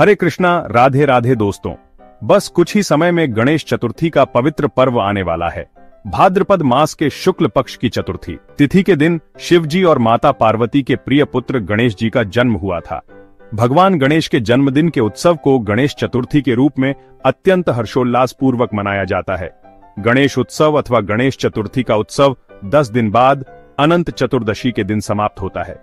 हरे कृष्णा, राधे राधे दोस्तों। बस कुछ ही समय में गणेश चतुर्थी का पवित्र पर्व आने वाला है। भाद्रपद मास के शुक्ल पक्ष की चतुर्थी तिथि के दिन शिव जी और माता पार्वती के प्रिय पुत्र गणेश जी का जन्म हुआ था। भगवान गणेश के जन्मदिन के उत्सव को गणेश चतुर्थी के रूप में अत्यंत हर्षोल्लास पूर्वक मनाया जाता है। गणेश उत्सव अथवा गणेश चतुर्थी का उत्सव 10 दिन बाद अनंत चतुर्दशी के दिन समाप्त होता है।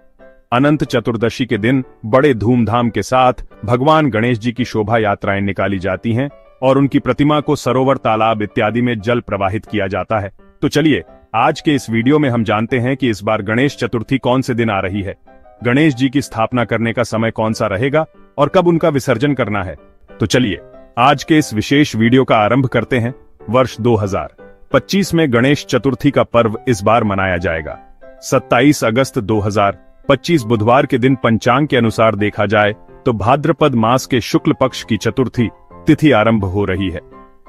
अनंत चतुर्दशी के दिन बड़े धूमधाम के साथ भगवान गणेश जी की शोभा यात्राएं निकाली जाती हैं और उनकी प्रतिमा को सरोवर, तालाब इत्यादि में जल प्रवाहित किया जाता है। तो चलिए आज के इस वीडियो में हम जानते हैं कि इस बार गणेश चतुर्थी कौन से दिन आ रही है, गणेश जी की स्थापना करने का समय कौन सा रहेगा और कब उनका विसर्जन करना है। तो चलिए आज के इस विशेष वीडियो का आरंभ करते हैं। वर्ष 2025 में गणेश चतुर्थी का पर्व इस बार मनाया जाएगा। 27 अगस्त 2025 बुधवार के दिन पंचांग के अनुसार देखा जाए तो भाद्रपद मास के शुक्ल पक्ष की चतुर्थी तिथि आरंभ हो रही है।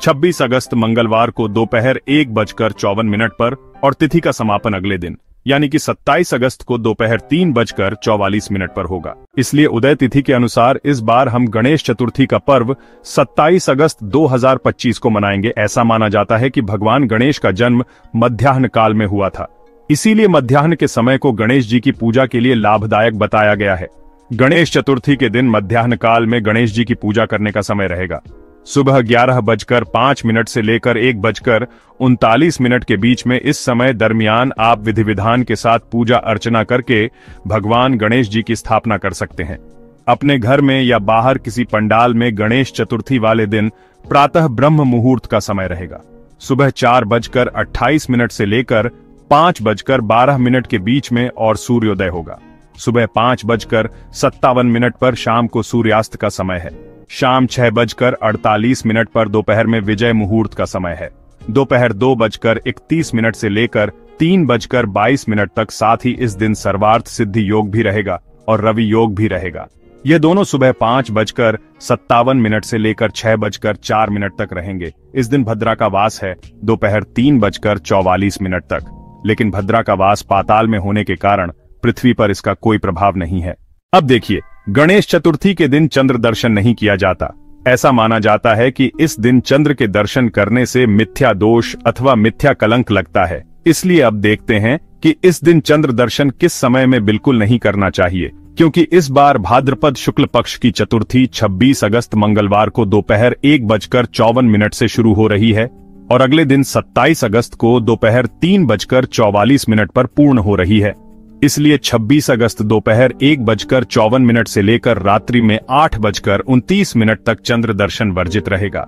26 अगस्त मंगलवार को दोपहर 1:54 पर और तिथि का समापन अगले दिन यानी कि 27 अगस्त को दोपहर 3:44 पर होगा। इसलिए उदय तिथि के अनुसार इस बार हम गणेश चतुर्थी का पर्व 27 अगस्त 2025 को मनाएंगे। ऐसा माना जाता है कि भगवान गणेश का जन्म मध्याह्न काल में हुआ था, इसीलिए मध्याह्न के समय को गणेश जी की पूजा के लिए लाभदायक बताया गया है। गणेश चतुर्थी के दिन मध्याह्न काल में गणेश जी की पूजा करने का समय रहेगा। सुबह 11:05 से लेकर 1:39 के बीच में। इस समय दरमियान आप विधि विधान के साथ पूजा अर्चना करके भगवान गणेश जी की स्थापना कर सकते हैं। अपने घर में या बाहर किसी पंडाल में गणेश चतुर्थी वाले दिन प्रातः ब्रह्म मुहूर्त का समय रहेगा। सुबह 4:28 से लेकर 5:12 के बीच में और सूर्योदय होगा। सुबह 5:57 पर शाम को सूर्यास्त का समय है। शाम 6:48 पर दोपहर में विजय मुहूर्त का समय है। दोपहर 2:31 से लेकर 3:22 तक। साथ ही इस दिन सर्वार्थ सिद्धि योग भी रहेगा और रवि योग भी रहेगा। ये दोनों सुबह 5:57 से लेकर 6:04 तक रहेंगे। इस दिन भद्रा का वास है दोपहर 3:44 तक, लेकिन भद्रा का वास पाताल में होने के कारण पृथ्वी पर इसका कोई प्रभाव नहीं है। अब देखिए, गणेश चतुर्थी के दिन चंद्र दर्शन नहीं किया जाता। ऐसा माना जाता है कि इस दिन चंद्र के दर्शन करने से मिथ्या दोष अथवा मिथ्या कलंक लगता है। इसलिए अब देखते हैं कि इस दिन चंद्र दर्शन किस समय में बिल्कुल नहीं करना चाहिए, क्योंकि इस बार भाद्रपद शुक्ल पक्ष की चतुर्थी 26 अगस्त मंगलवार को दोपहर 1:54 से शुरू हो रही है और अगले दिन 27 अगस्त को दोपहर 3:44 पर पूर्ण हो रही है। इसलिए 26 अगस्त दोपहर 1:54 से लेकर रात्रि में 8:29 तक चंद्र दर्शन वर्जित रहेगा।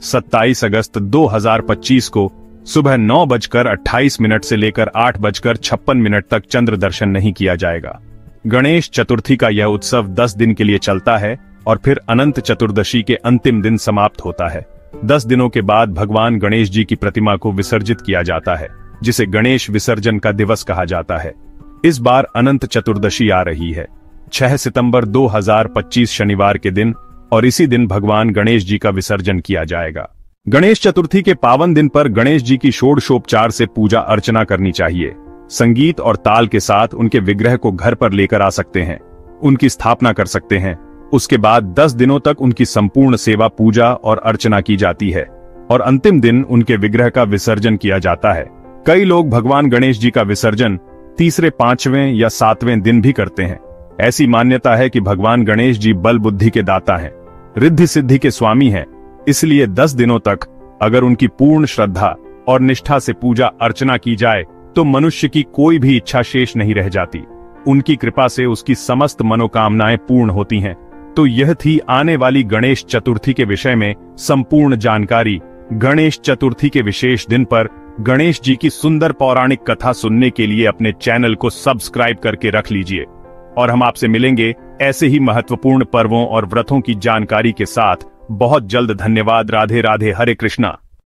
27 अगस्त 2025 को सुबह 9:28 से लेकर 8:56 तक चंद्र दर्शन नहीं किया जाएगा। गणेश चतुर्थी का यह उत्सव 10 दिन के लिए चलता है और फिर अनंत चतुर्दशी के अंतिम दिन समाप्त होता है। 10 दिनों के बाद भगवान गणेश जी की प्रतिमा को विसर्जित किया जाता है, जिसे गणेश विसर्जन का दिवस कहा जाता है। इस बार अनंत चतुर्दशी आ रही है 6 सितंबर 2025 शनिवार के दिन, और इसी दिन भगवान गणेश जी का विसर्जन किया जाएगा। गणेश चतुर्थी के पावन दिन पर गणेश जी की षोडशोपचार से पूजा अर्चना करनी चाहिए। संगीत और ताल के साथ उनके विग्रह को घर पर लेकर आ सकते हैं, उनकी स्थापना कर सकते हैं। उसके बाद 10 दिनों तक उनकी संपूर्ण सेवा, पूजा और अर्चना की जाती है और अंतिम दिन उनके विग्रह का विसर्जन किया जाता है। कई लोग भगवान गणेश जी का विसर्जन तीसरे, 5वें या 7वें दिन भी करते हैं। ऐसी मान्यता है कि भगवान गणेश जी बल बुद्धि के दाता हैं, रिद्धि सिद्धि के स्वामी हैं। इसलिए 10 दिनों तक अगर उनकी पूर्ण श्रद्धा और निष्ठा से पूजा अर्चना की जाए तो मनुष्य की कोई भी इच्छा शेष नहीं रह जाती। उनकी कृपा से उसकी समस्त मनोकामनाएं पूर्ण होती हैं। तो यह थी आने वाली गणेश चतुर्थी के विषय में संपूर्ण जानकारी। गणेश चतुर्थी के विशेष दिन पर गणेश जी की सुंदर पौराणिक कथा सुनने के लिए अपने चैनल को सब्सक्राइब करके रख लीजिए और हम आपसे मिलेंगे ऐसे ही महत्वपूर्ण पर्वों और व्रतों की जानकारी के साथ बहुत जल्द। धन्यवाद। राधे राधे। हरे कृष्णा।